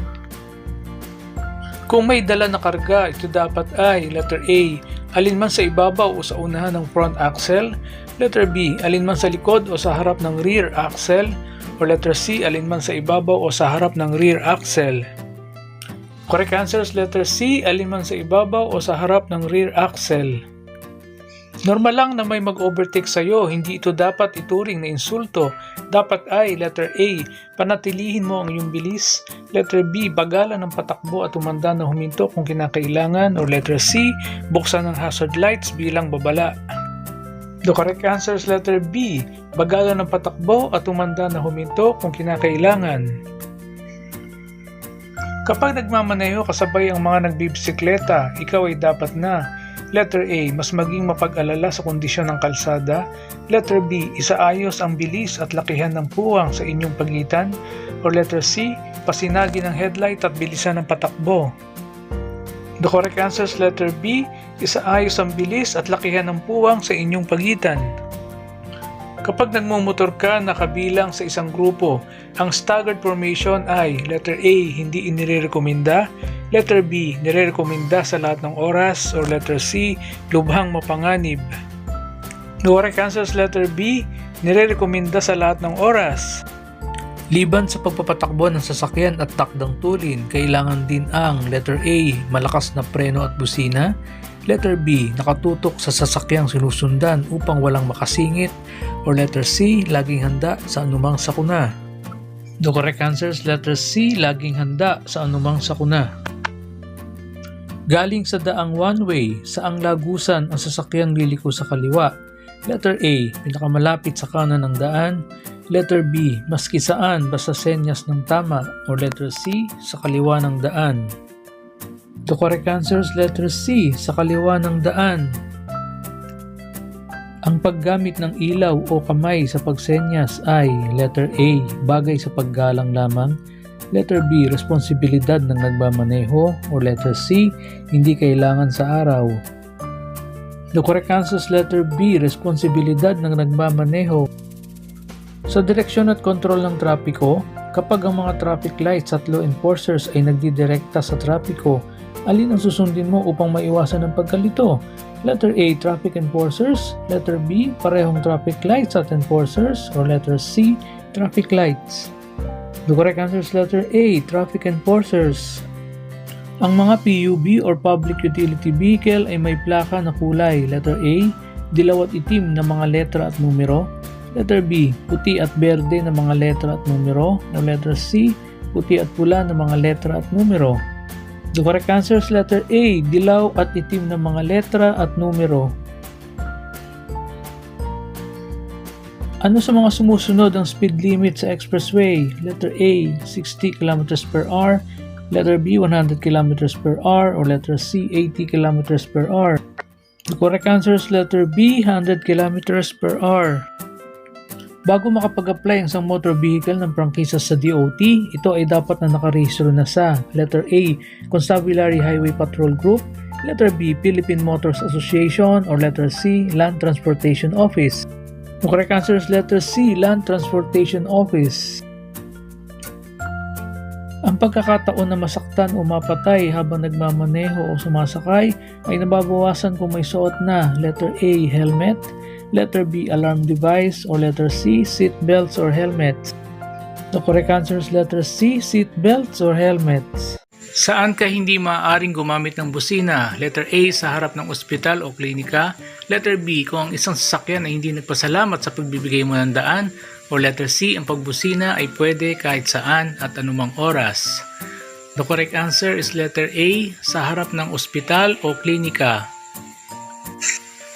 Kung may dala na karga, ito dapat ay letter A, alinman sa ibabaw o sa unahan ng front axle, letter B, alinman sa likod o sa harap ng rear axle, o letter C, alinman sa ibabaw o sa harap ng rear axle. Correct answer is letter C, alinman sa ibabaw o sa harap ng rear axle. Normal lang na may mag-overtake sa'yo, hindi ito dapat ituring na insulto. Dapat ay letter A, panatilihin mo ang iyong bilis. Letter B, bagalan ng patakbo at umanda na huminto kung kinakailangan. Or letter C, buksan ang hazard lights bilang babala. The correct answer is letter B, bagalan ng patakbo at umanda na huminto kung kinakailangan. Kapag nagmamaneho kasabay ang mga nagbibisikleta, ikaw ay dapat na letter A, mas maging mapag-alala sa kondisyon ng kalsada. Letter B, isaayos ang bilis at lakihan ng puwang sa inyong pagitan. Or letter C, pasinagin ang headlight at bilisan ang patakbo. The correct answer is letter B, isaayos ang bilis at lakihan ng puwang sa inyong pagitan. Kapag nagmumotor ka na kabilang sa isang grupo, ang staggered formation ay letter A, hindi inirekomenda, letter B, nirekomenda sa lahat ng oras, or letter C, lubhang mapanganib. The correct answer is letter B, nirekomenda sa lahat ng oras. Liban sa pagpapatakbo ng sasakyan at takdang tulin, kailangan din ang letter A, malakas na preno at busina, letter B, nakatutok sa sasakyang sinusundan upang walang makasingit, or letter C, laging handa sa anumang sakuna. The correct answer is letter C, laging handa sa anumang sakuna. Galing sa daang one-way, saang lagusan ang sasakyang liliko sa kaliwa? Letter A, pinakamalapit sa kanan ng daan. Letter B, maski saan basta senyas ng tama. Or letter C, sa kaliwa ng daan. The correct answer is letter C, sa kaliwa ng daan. Ang paggamit ng ilaw o kamay sa pagsenyas ay letter A, bagay sa paggalang lamang. Letter B, responsibilidad ng nagmamaneho. Or letter C, hindi kailangan sa araw. The correct answer is letter B, responsibilidad ng nagmamaneho. Sa direksyon at kontrol ng trapiko, kapag ang mga traffic lights at law enforcers ay nagdidirekta sa trapiko, alin ang susundin mo upang maiwasan ang pagkalito? Letter A, traffic enforcers. Letter B, parehong traffic lights at enforcers. Or letter C, traffic lights. The correct answer is letter A, traffic enforcers. Ang mga PUV or public utility vehicle ay may plaka na kulay. Letter A, dilaw at itim na mga letra at numero. Letter B, puti at berde na mga letra at numero. O letter C, puti at pula na mga letra at numero. The correct answer is letter A, dilaw at itim na mga letra at numero. Ano sa mga sumusunod ang speed limit sa expressway? Letter A, 60 km per hour. Letter B, 100 km per hour, or letter C, 80 km per hour? The correct answer is letter B, 100 km per hour. Bago makapag-apply ang isang motor vehicle ng prangkisa sa DOT, ito ay dapat na nakarehistro na sa letter A, Constabulary Highway Patrol Group, letter B, Philippine Motors Association, or letter C, Land Transportation Office. The correct answer is letter C, Land Transportation Office. Ang pagkakataon na masaktan o mapatay habang nagmamaneho o sumasakay ay nababawasan kung may suot na letter A, helmet, letter B, alarm device, or letter C, seat belts or helmets. The correct answer is letter C, seat belts or helmets. Saan ka hindi maaaring gumamit ng busina? Letter A, sa harap ng ospital o klinika. Letter B, kung ang isang sasakyan ay hindi nagpasalamat sa pagbibigay mo ng daan. O letter C, ang pagbusina ay pwede kahit saan at anumang oras. The correct answer is letter A, sa harap ng ospital o klinika.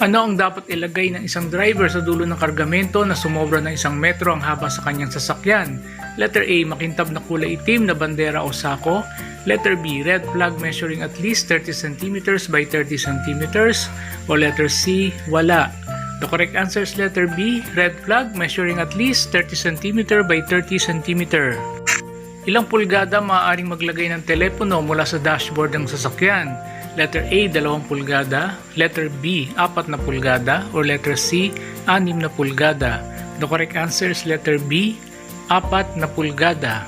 Ano ang dapat ilagay ng isang driver sa dulo ng kargamento na sumobra ng 1 metro ang haba sa kanyang sasakyan? Letter A, makintab na kulay itim na bandera o sako. Letter B, red flag measuring at least 30 cm by 30 cm. O letter C, wala. The correct answer is letter B, red flag measuring at least 30 cm by 30 cm. Ilang pulgada maaaring maglagay ng telepono mula sa dashboard ng sasakyan? Letter A, 2 pulgada. Letter B, 4 na pulgada. Or letter C, 6 na pulgada. The correct answer is letter B, 4 na pulgada.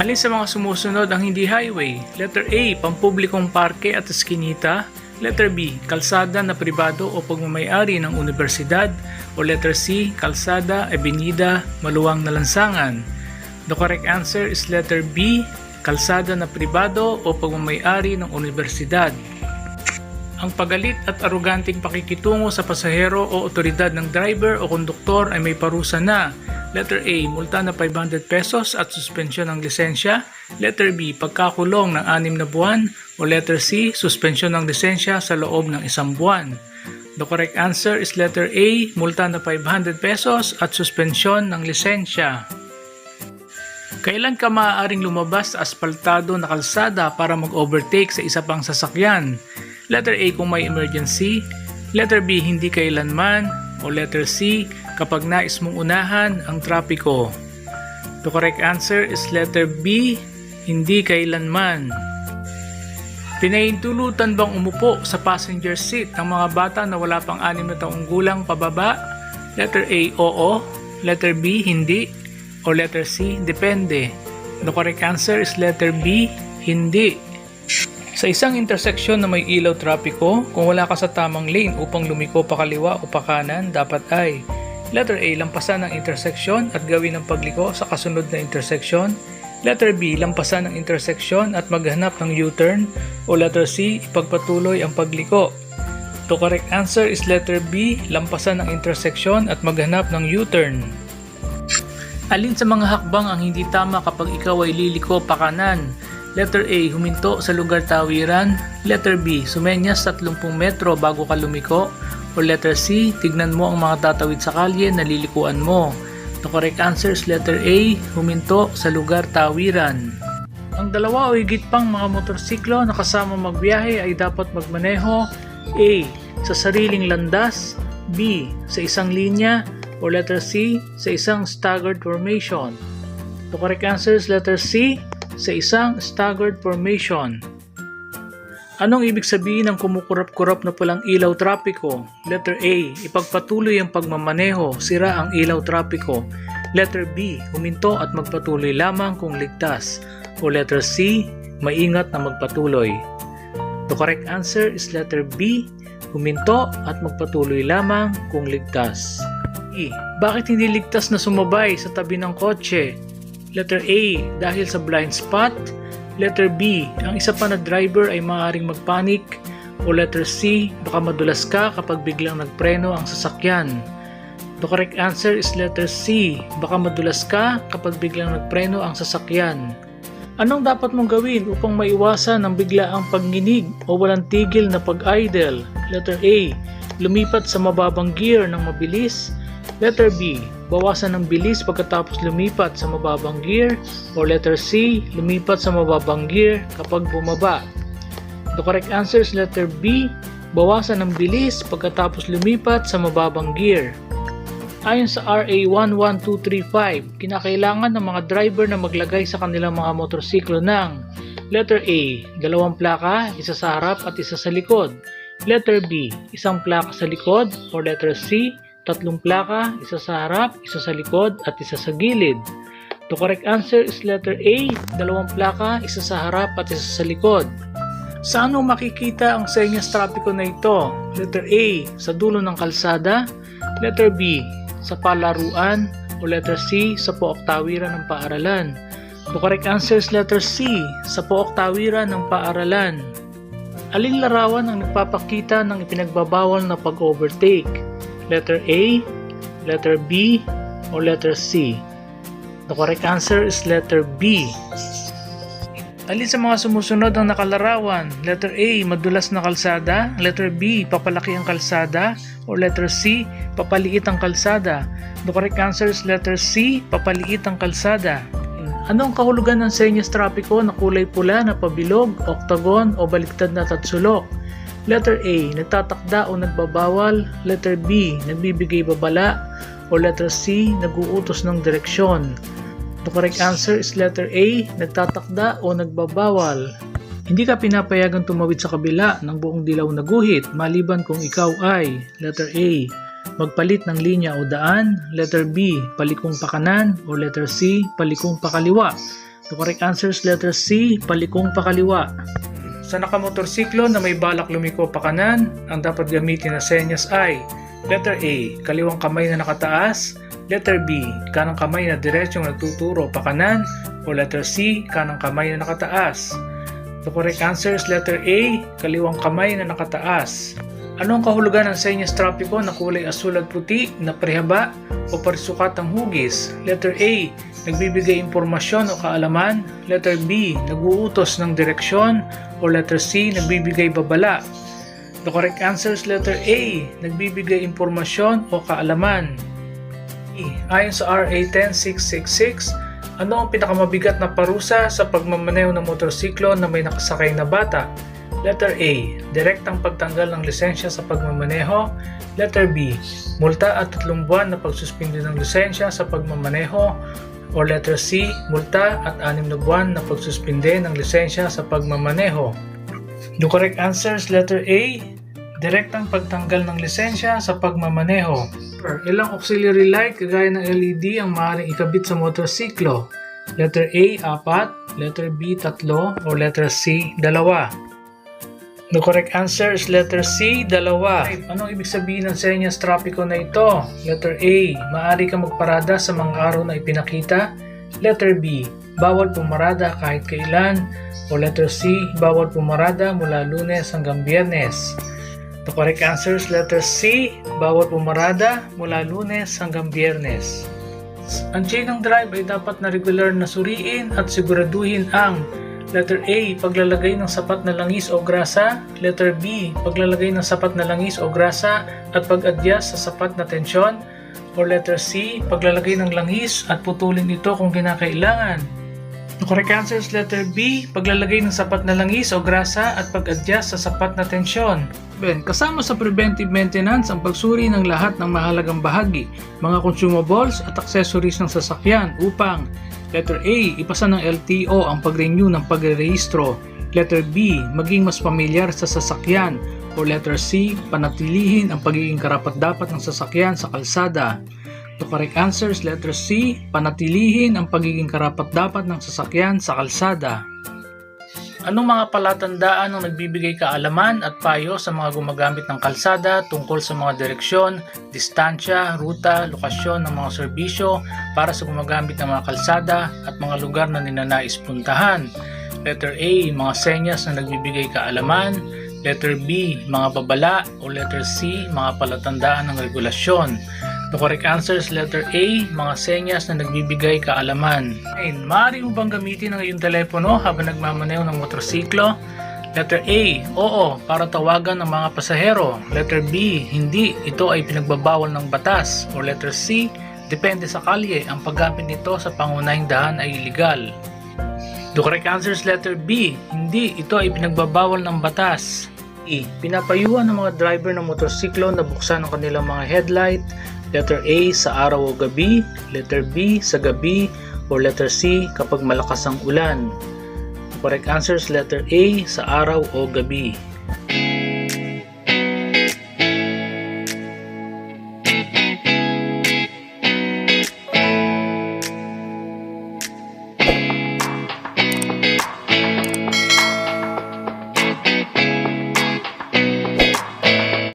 Alin sa mga sumusunod ang hindi highway? Letter A, pampublikong parke at eskinita. Letter B, kalsada na pribado o pagmamayari ng universidad. O letter C, kalsada, abenida, maluwang na lansangan. The correct answer is letter B, kalsada na pribado o pagmamayari ng universidad. Ang pagalit at aruganting pakikitungo sa pasahero o otoridad ng driver o konduktor ay may parusa na. Letter A, multa na 500 pesos at suspensyon ng lisensya. Letter B, pagkakulong ng 6 na buwan. O letter C, suspensyon ng lisensya sa loob ng 1 buwan. The correct answer is letter A, multa na 500 pesos at suspensyon ng lisensya. Kailan ka maaaring lumabas sa asfaltado na kalsada para mag-overtake sa isa pang sasakyan? Letter A, kung may emergency. Letter B, hindi kailanman. O letter C, kapag nais mong unahan ang trapiko. The correct answer is letter B, hindi kailanman. Pinahintulutan bang umupo sa passenger seat ang mga bata na wala pang 6 na taong gulang pababa? Letter A, oo. Letter B, hindi. O letter C, depende. The correct answer is letter B, hindi. Sa isang interseksyon na may ilaw trapiko, kung wala ka sa tamang lane upang lumiko pa kaliwa o pa kanan, dapat ay letter A, lampasan ang interseksyon at gawin ang pagliko sa kasunod na interseksyon. Letter B, lampasan ang interseksyon at maghanap ng U-turn. O letter C, ipagpatuloy ang pagliko. The correct answer is letter B, lampasan ang interseksyon at maghanap ng U-turn. Alin sa mga hakbang ang hindi tama kapag ikaw ay liliko pa kanan? Letter A, huminto sa lugar tawiran. Letter B, sumenyas 30 metro bago ka lumiko. O letter C, tignan mo ang mga tatawid sa kalye na lilikuan mo. The correct answer is letter A, huminto sa lugar tawiran. Ang dalawa o higit pang mga motorsiklo na kasama magbiyahe ay dapat magmaneho A, sa sariling landas, B, sa isang linya, o letter C, sa isang staggered formation. The correct answer is letter C, sa isang staggered formation. Anong ibig sabihin ng kumukurap-kurap na pulang ilaw trapiko? Letter A, ipagpatuloy ang pagmamaneho, sira ang ilaw trapiko. Letter B, huminto at magpatuloy lamang kung ligtas. O letter C, maingat na magpatuloy. The correct answer is letter B, huminto at magpatuloy lamang kung ligtas. E, bakit hindi ligtas na sumabay sa tabi ng kotse? Letter A, dahil sa blind spot. Letter B, ang isa pa na driver ay maaaring magpanik. O letter C, baka madulas ka kapag biglang nagpreno ang sasakyan. The correct answer is letter C, baka madulas ka kapag biglang nagpreno ang sasakyan. Anong dapat mong gawin upang maiwasan ang biglaang pagninig o walang tigil na pag-idle? Letter A, lumipat sa mababang gear ng mabilis. Letter B, bawasan ng bilis pagkatapos lumipat sa mababang gear. Or letter C, lumipat sa mababang gear kapag bumaba. The correct answer is letter B, bawasan ng bilis pagkatapos lumipat sa mababang gear. Ayon sa RA 11235, kinakailangan ng mga driver na maglagay sa kanilang mga motorsiklo ng letter A, 2 plaka, isa sa harap at isa sa likod. Letter B, 1 plaka sa likod. Or letter C, 3 plaka, isa sa harap, isa sa likod at isa sa gilid. The correct answer is letter A, 2 plaka, isa sa harap at isa sa likod. Saan mo makikita ang senyas trapiko na ito? Letter A, sa dulo ng kalsada. Letter B, sa palaruan. O letter C, sa pook tawiran ng paaralan. The correct answer is letter C, sa pook tawiran ng paaralan. Aling larawan ang nagpapakita ng ipinagbabawal na pag-overtake? Letter A, letter B, o letter C? The correct answer is letter B. Alin sa mga sumusunod ang nakalarawan? Letter A, madulas na kalsada. Letter B, papalaki ang kalsada. Or letter C, papaliit ang kalsada. The correct answer is letter C, papaliit ang kalsada. Anong kahulugan ng senyas trapiko na kulay pula na pabilog, octagon o baliktad na tatsulok? Letter A, nagtatakda o nagbabawal. Letter B, nagbibigay babala. Or letter C, naguutos ng direksyon. The correct answer is letter A, nagtatakda o nagbabawal. Hindi ka pinapayagang tumawid sa kabila ng buong dilaw na guhit maliban kung ikaw ay letter A, magpalit ng linya o daan. Letter B, palikong pakanan. O letter C, palikong pakaliwa. The correct answer is letter C, palikong pakaliwa. Sa nakamotorsiklo na may balak lumiko pakanan, ang dapat gamitin na senyas ay letter A, kaliwang kamay na nakataas. Letter B, kanang kamay na diretsyong nagtuturo pakanan. O letter C, kanang kamay na nakataas. The correct answer is letter A, kaliwang kamay na nakataas. Anong kahulugan ng senyas trapiko na kulay asul at puti na prehaba o parisukat ang hugis? Letter A, nagbibigay impormasyon o kaalaman. Letter B, naguutos ng direksyon. O letter C, nagbibigay babala. The correct answer is letter A, nagbibigay impormasyon o kaalaman. Ayon sa RA 10666, ano ang pinakamabigat na parusa sa pagmamaneho ng motorsiklo na may nakasakay na bata? Letter A, direktang pagtanggal ng lisensya sa pagmamaneho. Letter B, multa at 3 buwan na pagsuspindi ng lisensya sa pagmamaneho. O letter C, multa at 6 na buwan na pagsuspindi ng lisensya sa pagmamaneho. The correct answer is letter A, direktang pagtanggal ng lisensya sa pagmamaneho. Ilang auxiliary light kagaya ng LED ang maaaring ikabit sa motorsiklo? Letter A, 4. Letter B, 3. O letter C, 2. The correct answer is letter C, 2. Anong ibig sabihin ng senyas trapiko na ito? Letter A, maaari kang magparada sa mga araw na ipinakita. Letter B, bawal pumarada kahit kailan. O letter C, bawal pumarada mula Lunes hanggang Biyernes. The correct answer is letter C, bawal pumarada mula Lunes hanggang Biyernes. Ang chain ng drive ay dapat na regular na suriin at siguraduhin ang letter A, paglalagay ng sapat na langis o grasa. Letter B, paglalagay ng sapat na langis o grasa at pag-adjust sa sapat na tensyon. Or letter C, paglalagay ng langis at putulin ito kung kinakailangan. The correct answer is letter B, paglalagay ng sapat na langis o grasa at pag-adjust sa sapat na tensyon. Kasama sa preventive maintenance ang pagsuri ng lahat ng mahalagang bahagi, mga consumables at accessories ng sasakyan upang letter A, ipasa ng LTO ang pag-renew ng pagre-rehistro. Letter B, maging mas pamilyar sa sasakyan. O letter C, panatilihin ang pagiging karapat-dapat ng sasakyan sa kalsada. The correct answer is letter C, panatilihin ang pagiging karapat-dapat ng sasakyan sa kalsada. Anong mga palatandaan ang nagbibigay kaalaman at payo sa mga gumagamit ng kalsada tungkol sa mga direksyon, distansya, ruta, lokasyon ng mga serbisyo para sa gumagamit ng mga kalsada at mga lugar na ninanais puntahan? Letter A, mga senyas na nagbibigay kaalaman. Letter B, mga babala. O letter C, mga palatandaan ng regulasyon. The correct answer is letter A, mga senyas na nagbibigay kaalaman. Maaari mo bang gamitin ang iyong telepono habang nagmamaneho ng motorsiklo? Letter A, oo, para tawagan ng mga pasahero. Letter B, hindi, ito ay pinagbabawal ng batas. O letter C, Depende sa kalye, ang paggamit nito sa pangunahing daan ay illegal. The correct answer is letter B. Hindi, ito ay pinagbabawal ng batas. E. Pinapayuhan ng mga driver ng motorsiklo na buksan ang kanilang mga headlight. Letter A, sa araw o gabi. Letter B, sa gabi. Or letter C, kapag malakas ang ulan. The correct answer is letter A, sa araw o gabi.